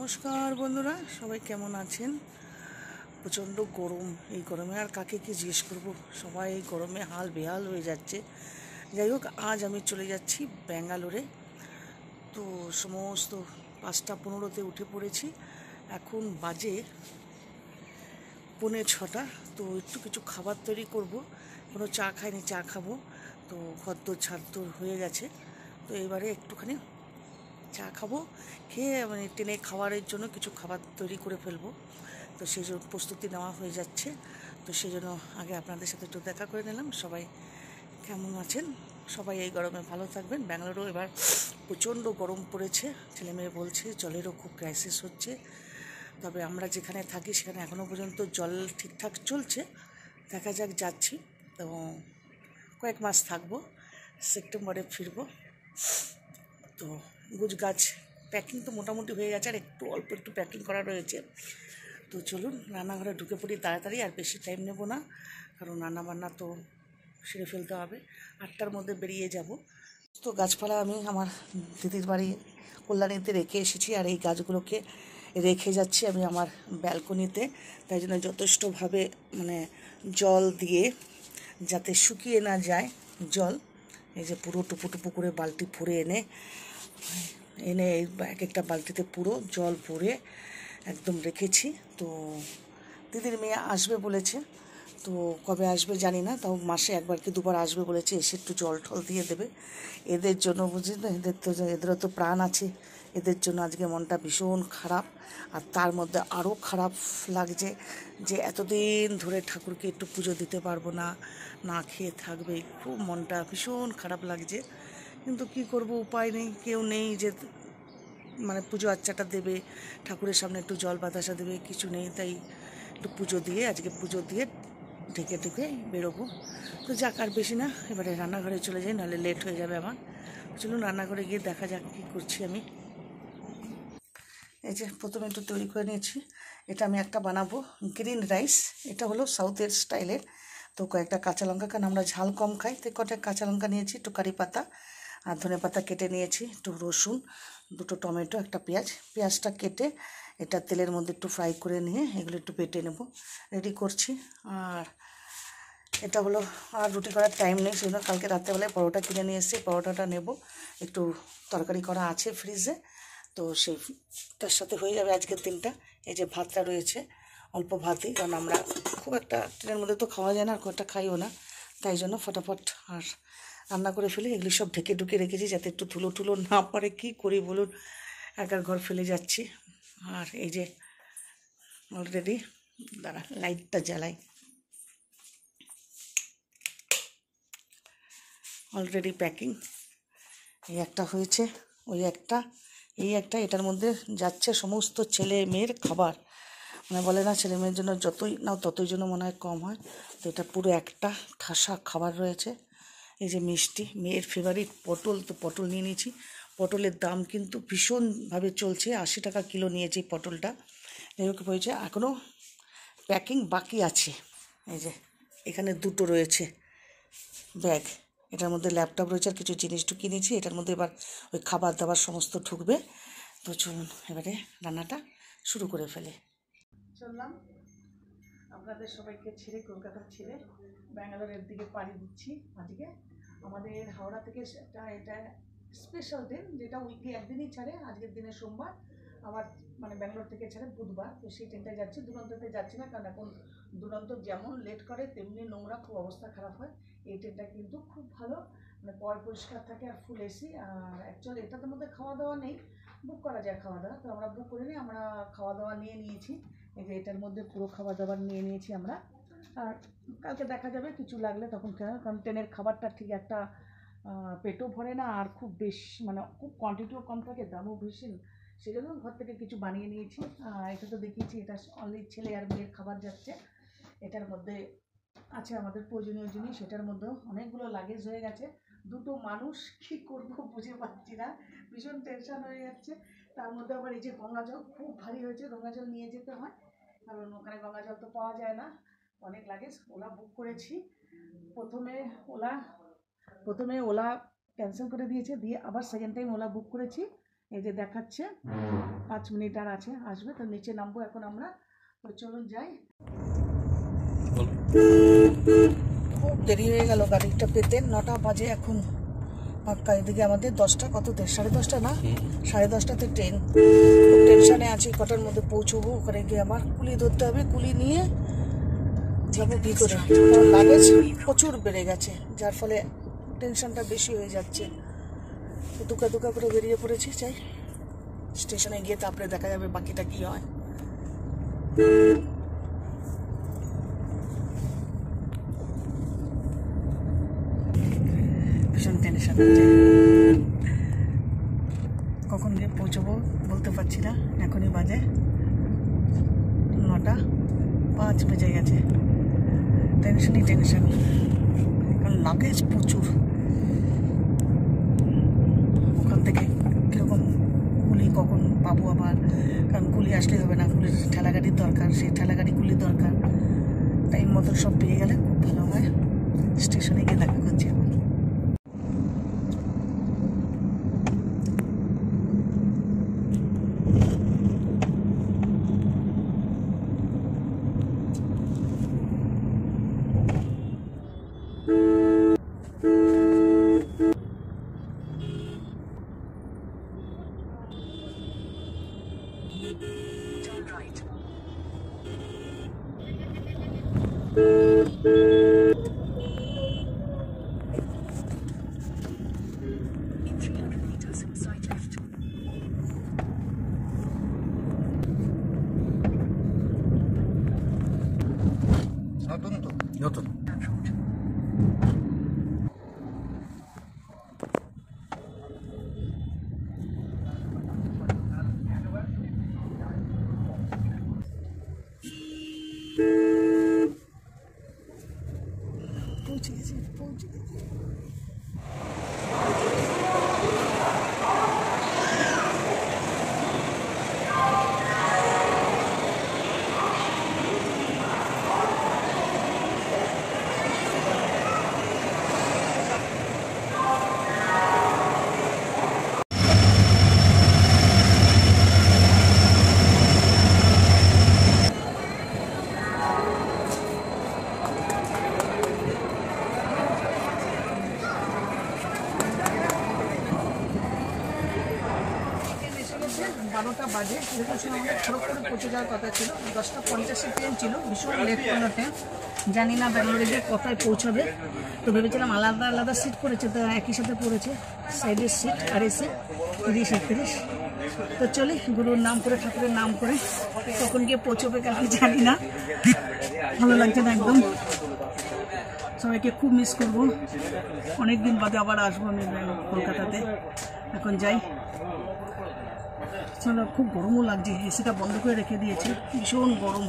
নমস্কার বন্ধুরা, সবাই কেমন আছেন? প্রচণ্ড গরম। এই গরমে আর কাকে কি জিজ্ঞেস করবো, সবাই এই গরমে হাল বেহাল হয়ে যাচ্ছে। যাই হোক, আজ আমি চলে যাচ্ছি ব্যাঙ্গালোরে। তো সমস্ত 5টা 15-তে উঠে পড়েছি। এখন বাজে 5:45। তো একটু কিছু খাবার তৈরি করব। কোনো চা খাইনি, চা খাবো। তো ঘরদোর ঝাড়দোর হয়ে গেছে। তো এবারে একটুখানি চা খাবো, খেয়ে মানে ট্রেনে খাবারের জন্য কিছু খাবার তৈরি করে ফেলবো। তো সেই জন্য প্রস্তুতি নেওয়া হয়ে যাচ্ছে। তো সেই জন্য আগে আপনাদের সাথে একটু দেখা করে নিলাম। সবাই কেমন আছেন? সবাই এই গরমে ভালো থাকবেন। ব্যাঙ্গালোরও এবার প্রচণ্ড গরম পড়েছে। ছেলেমেয়ে বলছে জলেরও খুব ক্রাইসিস হচ্ছে। তবে আমরা যেখানে থাকি সেখানে এখনও পর্যন্ত জল ঠিকঠাক চলছে। দেখা যাক, যাচ্ছি তো কয়েক মাস থাকবো, সেপ্টেম্বরে ফিরবো। তো গাছ প্যাকিং তো মোটামুটি হয়ে গেছে, আর অল্প একটু প্যাকিং করা রয়েছে। তো চলুন রান্নাঘরে ঢুকে পড়ি তাড়াতাড়ি, আর বেশি টাইম নেব না, কারণ রান্নাবান্না তো সেরে ফেলতে হবে। 8টার মধ্যে বেরিয়ে যাব। তো গাছপালা আমি আমার দিদির বাড়ি কল্যাণীতে রেখে এসেছি, আর এই গাছগুলোকে রেখে যাচ্ছি আমি আমার ব্যালকনিতে। তাই জন্য যথেষ্টভাবে মানে জল দিয়ে, যাতে শুকিয়ে না যায় জল, এই যে পুরো টুপু টুপু করে বালতি ভরে এনে এক একটা বালতিতে পুরো জল ভরে একদম রেখেছি। তো দিদির মেয়ে আসবে বলেছে, তো কবে আসবে জানি না, তাও মাসে একবার কি দুবার আসবে বলেছে, এসে একটু জল টল দিয়ে দেবে। এদের জন্য বুঝলি না, এদেরও তো প্রাণ আছে। এদের জন্য আজকে মনটা ভীষণ খারাপ। আর তার মধ্যে আরও খারাপ লাগছে যে এতদিন ধরে ঠাকুরকে একটু পুজো দিতে পারবো না, না খেয়ে থাকবে। খুব মনটা ভীষণ খারাপ লাগছে, কিন্তু কি করব, উপায় নেই। কেউ নেই যে মানে পুজো আচ্চাটা দেবে, ঠাকুরের সামনে একটু জল বাতাসা দেবে, কিছু নেই। তাই একটু আজকে পুজো দিয়ে ঢেকে ঢেকে বেরোবো। তো যাক, আর বেশি না, এবারে রান্নাঘরে চলে যাই, নাহলে লেট হয়ে যাবে আমার। চলুন রান্নাঘরে গিয়ে দেখা যাক কী করছি আমি। এই যে প্রথমে একটু তৈরি করে নিয়েছি। এটা আমি একটা বানাবো গ্রিন রাইস। এটা হলো সাউথের স্টাইলের। তো কয়েকটা কাঁচা লঙ্কা, কারণ আমরা ঝাল কম খাই, তো কয়েকটা কাঁচা লঙ্কা নিয়েছি, একটু কারি পাতা আর ধনে পাতা কেটে নিয়েছি, একটু রসুন, দুটো টমেটো, একটা পেঁয়াজটা কেটে এটা তেলের মধ্যে একটু ফ্রাই করে নিয়ে এগুলো একটু বেটে নেব, রেডি করছি। আর এটা হলো, আর রুটি করার টাইম নেই, সেই জন্য কালকে রাত্রেবেলায় পরোটা কিনে নিয়ে এসেছি, পরোটাটা নেব। একটু তরকারি করা আছে ফ্রিজে, তো সেইটার সাথে হয়ে যাবে আজকের দিনটা। এই যে ভাতটা রয়েছে, অল্প ভাতই, কারণ আমরা খুব একটা ট্রেনের মধ্যে তো খাওয়া যায় না, আর খুব একটা খাইও না, তাই জন্য ফটাফট আর রান্না করে ফেলি। এগুলি সব ঢেকে ঢুকে রেখেছি যাতে একটু ধুলো টুলো না পড়ে। কী করি বলুন, একার ঘর ফেলে যাচ্ছি। আর এই যে অলরেডি, দাঁড়া লাইটটা জ্বালাই, অলরেডি প্যাকিং। এই একটা হয়েছে, ওই একটা, এই একটা, এটার মধ্যে যাচ্ছে সমস্ত ছেলে মেয়ের খাবার। মানে বলে না, ছেলে মেয়ের জন্য যতই নাও ততই জন্য মনে হয় কম হয়। তো এটা পুরো একটা ঠাসা খাবার রয়েছে। এই যে মিষ্টি, মেয়ের ফেভারিট পটল, তো পটল নিয়ে নিয়েছি। পটলের দাম কিন্তু ভীষণভাবে চলছে, 80 টাকা কিলো নিয়েছি পটলটা। যাই হোক হয়েছে, এখনও প্যাকিং বাকি আছে। এই যে এখানে দুটো রয়েছে ব্যাগ, এটার মধ্যে ল্যাপটপ রয়েছে আর কিছু জিনিস ঢুকিয়ে নিয়েছি। এটার মধ্যে এবার ওই খাবার দাবার সমস্ত ঢুকবে। তো চলুন এবারে রান্নাটা শুরু করে ফেলে। চললাম আপনাদের সবাইকে ছেড়ে, কলকাতা ছেড়ে ব্যাঙ্গালোরের দিকে পাড়ি দিচ্ছি। আজকে আমাদের হাওড়া থেকে এটা স্পেশাল ট্রেন, যেটা উইকলি একদিনই ছাড়ে। আজকের দিনে সোমবার, আবার মানে ব্যাঙ্গালোর থেকে ছাড়ে বুধবার। তো সেই ট্রেনটায় যাচ্ছি, দুরন্ততে যাচ্ছি না, কারণ এখন দুরন্ত যেমন লেট করে তেমনি নোংরা, খুব অবস্থা খারাপ হয়। এই ট্রেনটা কিন্তু খুব ভালো, মানে পরিষ্কার থাকে আর ফুল এসি। আর অ্যাকচুয়ালি এটার মধ্যে খাওয়া দাওয়া নেই, বুক করা যায় খাওয়া দাওয়া, তো আমরা বুক করিনি, আমরা খাওয়া দাওয়া নিয়ে নিয়েছি। এই যে এটার মধ্যে পুরো খাবার দাবার নিয়ে নিয়েছি আমরা। আর কালকে দেখা যাবে কিছু লাগলে তখন খেয়ে, কারণ ট্রেনের খাবারটা ঠিক একটা পেটও ভরে না, আর খুব বেশি মানে খুব কোয়ান্টিটিও কম থাকে, দামও বেশি। সেই জন্য ঘর থেকে কিছু বানিয়ে নিয়েছি। এটা তো দেখিয়েছি, এটা অনলি ছেলে আর মেয়ের খাবার যাচ্ছে। এটার মধ্যে আছে আমাদের প্রয়োজনীয় জিনিস, এটার মধ্যেও অনেকগুলো লাগেজ হয়ে গেছে। দুটো মানুষ, কি করব বুঝে পাচ্ছি না, ভীষণ টেনশন হয়ে যাচ্ছে। তার মধ্যে আবার এই যে গঙ্গা জল খুব ভারী হয়েছে, গঙ্গা জল নিয়ে যেতে হয়, কারণ ওখানে গঙ্গা জল তো পাওয়া যায় না। অনেক লাগেজ। ওলা বুক করেছি, প্রথমে ওলা ক্যান্সেল করে দিয়েছে, দিয়ে আবার সেকেন্ড টাইম ওলা বুক করেছি। এই যে দেখাচ্ছে 5 মিনিট আর আছে, আসবে। তো নিচে নামবো এখন আমরা। তো চলুন যাই। খুব দেরি হয়ে গেল গাড়িটা পেতে, 9টা বাজে এখন পাক্কা। এদিকে আমাদের 10টা, কত 10:30 না 10:30টাতে ট্রেন। খুব টেনশনে আছি কটার মধ্যে পৌঁছবো। ওখানে গিয়ে আমার কুলি ধরতে হবে, কুলি নিয়ে যাবো ভিতরে। লাগেজ প্রচুর বেড়ে গেছে, যার ফলে টেনশনটা বেশি হয়ে যাচ্ছে। তো দুকা দুকা করে বেরিয়ে পড়েছি। চাই স্টেশনে গিয়ে তারপরে দেখা যাবে বাকিটা কি হয়। ভীষণ টেনশন হচ্ছে, কখন গিয়ে পৌঁছবো বলতে পারছি না। এখনই বাজে 9:05 বেজে গেছে। টেনশনই টেনশন, কারণ লাগেজ প্রচুর। ওখান থেকে কীরকম কুলি কখন পাবো আবার, কারণ কুলি আসলেই হবে না, কুলির ঠেলা গাড়ির দরকার, সেই ঠেলা গাড়ি কুলির দরকার। টাইম মতো সব পেয়ে গেলে খুব ভালো হয়। স্টেশনে গিয়ে দেখা করছি আবার। নতুন পৌঁছে গেছি, পৌঁছে গেছি। বারোটা বাজে, যেহেতু আমাদের খড়গপুরে পৌঁছে যাওয়ার কথা ছিল। 10:50 ট্রেন ছিল, ভীষণ লেট করলো ট্রেন। জানি না ব্যাঙ্গালোরে গিয়ে কোথায় পৌঁছাবে। তো ভেবেছিলাম আলাদা আলাদা সিট পড়েছে, তো একই সাথে পড়েছে সাইডের সিট। আর এসে 30-31। তো চলি, গুরুর নাম করে, ঠাকুরের নাম করে। কখন গিয়ে পৌঁছবে কালকে জানি না। ভালো লাগছে না একদম। সবাইকে খুব মিস করবো। অনেকদিন বাদে আবার আসবো আমি কলকাতাতে। এখন যাই। চলো, খুব গরমও লাগছে, এসিটা বন্ধ করে রেখে দিয়েছি, ভীষণ গরম।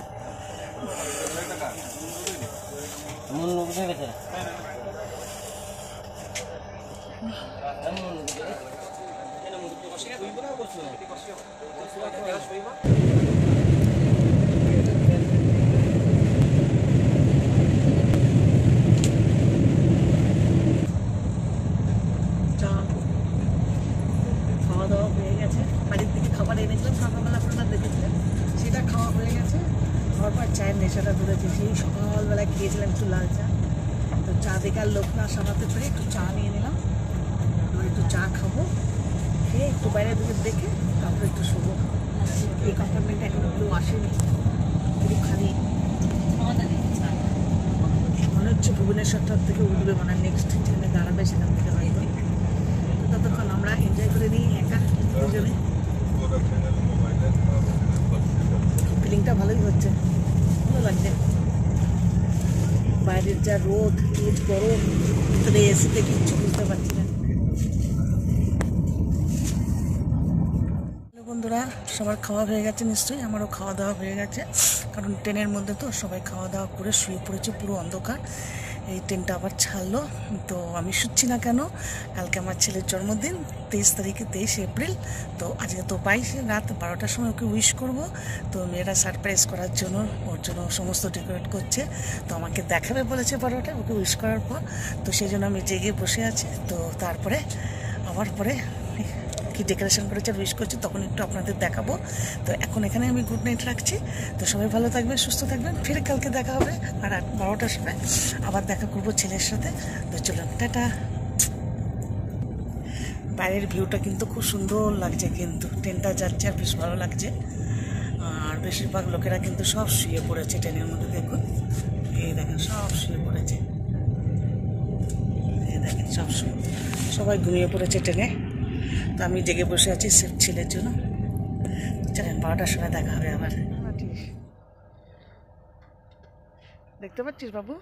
খাওয়া দাওয়া হয়ে গেছে, বাড়ির থেকে খাবার এনেছিলাম সকালবেলা, আপনারা দেখেছিলেন, সেটা খাওয়া হয়ে গেছে। খাওয়ার পর চায়ের নেশাটা ধরেছে। সেই সকালবেলায় খেয়েছিলাম একটু লাল চা। তো চা দেখে আর লোক না সামলাতে পেরে একটু চা নিয়ে নিলাম। এবার একটু চা খাবো, খেয়ে একটু বাইরের দিকে দেখে তারপরে একটু শোবো। এই কম্পার্টমেন্টে এখনো কেউ আসেনি, একটু খালি। মনে হচ্ছে ভুবনেশ্বরটার থেকে উঠবে, মানে নেক্সট ট্রেনে দাঁড়াবে, সেখান থেকে হয়তো। ততক্ষণ আমরা এনজয় করে নিই একা দুজনে। ফিলিংটা ভালোই হচ্ছে, ভালো লাগছে। বাইরের যা রোদ, গরম, ভিতরে এসিতে কিচ্ছু বুঝতে পারছি না। বন্ধুরা, সবার খাওয়া হয়ে গেছে নিশ্চয়ই, আমারও খাওয়া দাওয়া হয়ে গেছে। কারণ ট্রেনের মধ্যে তো সবাই খাওয়া দাওয়া করে শুয়ে পড়েছে, পুরো অন্ধকার। এই ট্রেনটা আবার ছাড়লো। তো আমি শুচ্ছি না কেন, কালকে আমার ছেলের জন্মদিন, 23 তারিখে, 23 এপ্রিল। তো আজকে তো 22 রাত 12টার সময় ওকে উইশ করবো। তো মেয়েরা সারপ্রাইজ করার জন্য ওর জন্য সমস্ত ডেকোরেট করছে। তো আমাকে দেখাবে বলেছে 12টা, ওকে উইশ করার পর। তো সেই জন্য আমি জেগে বসে আছি। তো তারপরে আবার পরে কি ডেকোরেশন করেছে আর উইশ করছে তখন একটু আপনাদের দেখাবো। তো এখন এখানে আমি গুড নাইট রাখছি। তো সবাই ভালো থাকবেন, সুস্থ থাকবেন, ফির কালকে দেখা হবে আর 12টার সময় আবার দেখা করবো ছেলের সাথে। তো চলুন, টাটা। বাইরের ভিউটা কিন্তু খুব সুন্দর লাগছে, কিন্তু ট্রেনটা যাচ্ছে আর বেশ ভালো লাগছে। আর বেশিরভাগ লোকেরা কিন্তু সব শুয়ে পড়েছে ট্রেনের মধ্যে, দেখুন এই দেখেন সব শুয়ে পড়েছে, এই দেখেন সবাই ঘুমিয়ে পড়েছে ট্রেনে। তো আমি জেগে বসে আছি ছেলের জন্য। চলেন 12টার সময় দেখা হবে আবার। দেখতে পাচ্ছিস বাবু?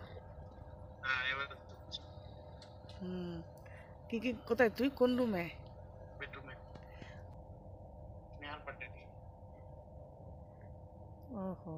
হুম, কি কি কোথায়, তুই কোন রুমে? ওহো।